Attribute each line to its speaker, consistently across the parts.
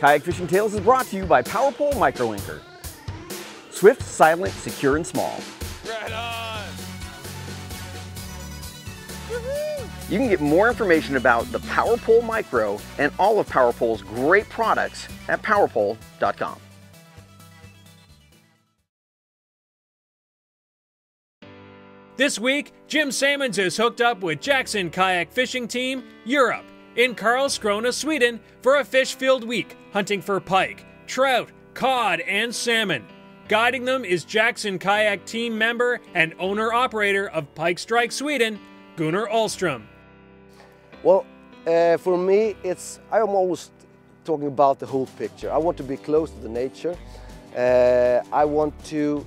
Speaker 1: Kayak Fishing Tales is brought to you by PowerPole Microanchor. Swift, silent, secure, and small.
Speaker 2: Right on!
Speaker 1: You can get more information about the PowerPole Micro and all of PowerPole's great products at powerpole.com.
Speaker 3: This week, Jim Sammons is hooked up with Jackson Kayak Fishing Team Europe in Karlskrona, Sweden for a fish-filled week, hunting for pike, trout, cod, and salmon. Guiding them is Jackson Kayak Team member and owner-operator of Pike Strike Sweden, Gunnar Ahlström.
Speaker 4: Well, for me, I'm always talking about the whole picture. I want to be close to the nature. I want to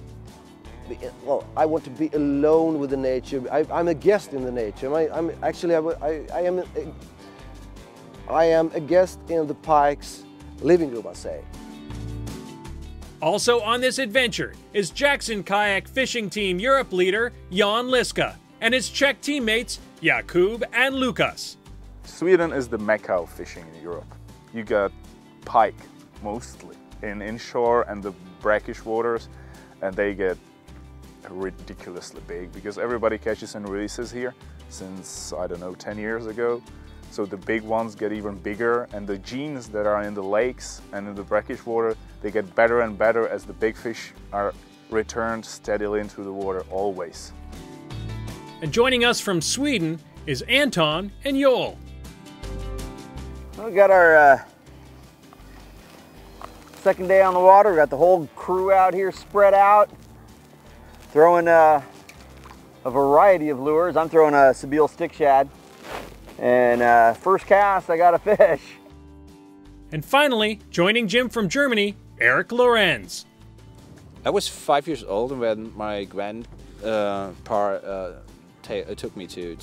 Speaker 4: be alone with the nature. I'm a guest in the nature. I am a guest in the pike's living room, I say.
Speaker 3: Also on this adventure is Jackson Kayak Fishing Team Europe leader Jan Liska and his Czech teammates Jakub and Lukas.
Speaker 2: Sweden is the mecca of fishing in Europe. You got pike mostly in inshore and the brackish waters, and they get ridiculously big because everybody catches and releases here since, I don't know, 10 years ago. So the big ones get even bigger, and the genes that are in the lakes and in the brackish water, they get better and better as the big fish are returned steadily into the water always.
Speaker 3: And joining us from Sweden is Anton and Joel.
Speaker 1: We got our second day on the water. We got the whole crew out here spread out, throwing a variety of lures. I'm throwing a Sebile stick shad, and first cast I got a fish.
Speaker 3: And finally, joining Jim from Germany, Eric Lorenz.
Speaker 5: I was 5 years old when my grandpa took me to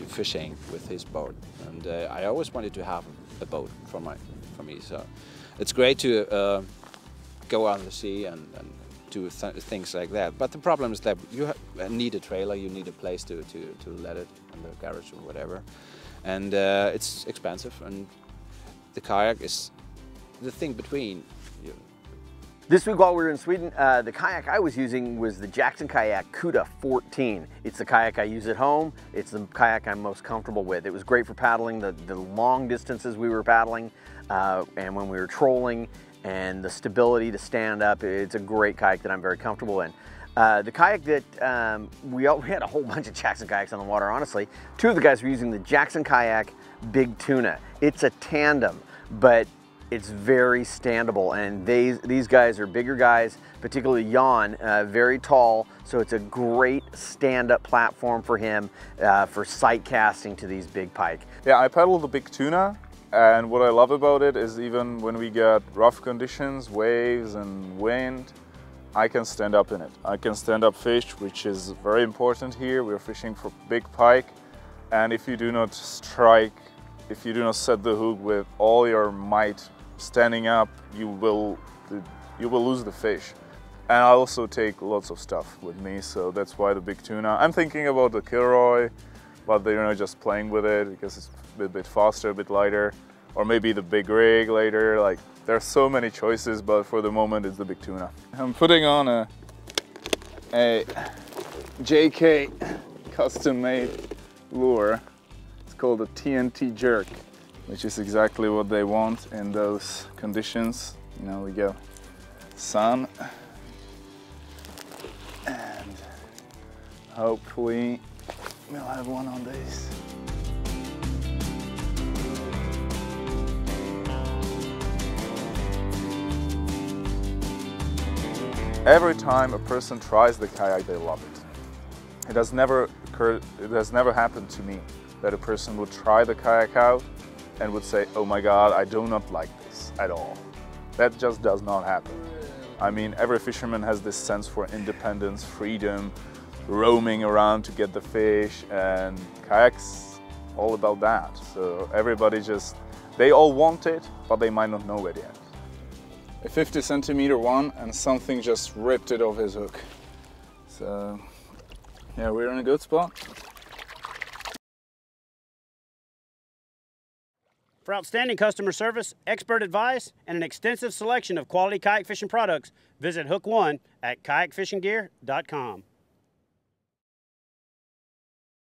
Speaker 5: fishing with his boat, and I always wanted to have a boat for me. So it's great to go out on the sea and do things like that. But the problem is that you need a trailer, you need a place to let it in the garage or whatever, and it's expensive. And the kayak is the thing between you.
Speaker 1: This week while we were in Sweden, the kayak I was using was the Jackson Kayak Cuda 14. It's the kayak I use at home. It's the kayak I'm most comfortable with. It was great for paddling the long distances we were paddling and when we were trolling, and the stability to stand up. It's a great kayak that I'm very comfortable in. The kayak that we had a whole bunch of Jackson kayaks on the water, honestly. Two of the guys were using the Jackson Kayak Big Tuna. It's a tandem, but it's very standable, and these guys are bigger guys, particularly Jan, very tall, so it's a great stand-up platform for him for sight casting to these big pike.
Speaker 2: Yeah, I paddle the Big Tuna, and what I love about it is even when we get rough conditions, waves and wind, I can stand up in it. I can stand up fish, which is very important here. We're fishing for big pike, and if you do not strike, if you do not set the hook with all your might standing up, you will lose the fish. And I also take lots of stuff with me, so that's why the Big Tuna. I'm thinking about the Kilroy, but they're not just playing with it because it's a bit faster, a bit lighter, or maybe the Big Rig later. Like, there's so many choices, but for the moment it's the Big Tuna. I'm putting on a JK custom-made lure. It's called a TNT Jerk, which is exactly what they want in those conditions. You know, we go sun, and hopefully we'll have one on these. Every time a person tries the kayak, they love it. It has never happened to me that a person would try the kayak out and would say, oh my God, I do not like this at all. That just does not happen. I mean, every fisherman has this sense for independence, freedom, roaming around to get the fish, and kayaks all about that. So everybody they all want it, but they might not know it yet. A 50 centimeter one, and something just ripped it off his hook. So yeah, we're in a good spot.
Speaker 6: For outstanding customer service, expert advice, and an extensive selection of quality kayak fishing products, visit Hook One at kayakfishinggear.com.